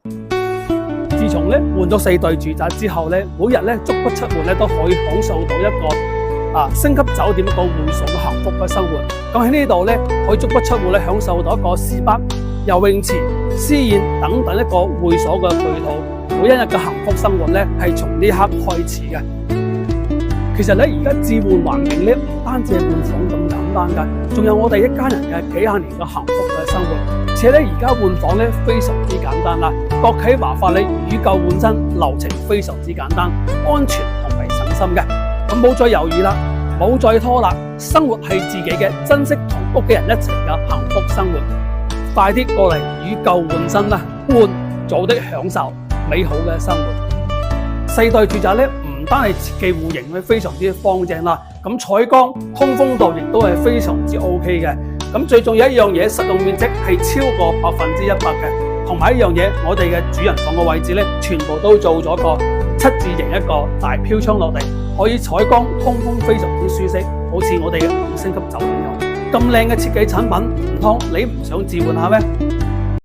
自從咧換咗4對住宅之後咧，每日咧足不出戶咧都可以享受到一個星級酒店一個會所嘅幸福嘅生活。咁喺呢度咧可以足不出戶咧享受到一個 SPA、游泳池、私宴等等一個會所嘅配套，每一日嘅幸福生活咧係從呢刻開始嘅。其實咧而家置換環境咧唔單止係換房咁簡單㗎，仲有我哋一家人嘅幾廿年嘅幸福嘅生活。而且咧而家換房咧非常之簡單啦，國企華發咧以舊換新，流程非常之簡單，安全同埋省心嘅。咁冇再猶豫啦，冇再拖啦，生活係自己嘅，珍惜同屋企人一齊嘅幸福生活。快啲過嚟以舊換新啦，換做的享受美好嘅生活。4代住宅咧唔單係設計戶型咧非常之方正啦，咁採光通風度亦都係非常之 OK 嘅。咁最重要一樣嘢，實用面積係超過100%嘅，同埋一樣嘢，我哋嘅主人房嘅位置咧，全部都做咗個7字形一個大飄窗落地，可以採光通風非常之舒適，好似我哋嘅5星級酒店咁。咁靚嘅設計產品，唔通你唔想置換下咩？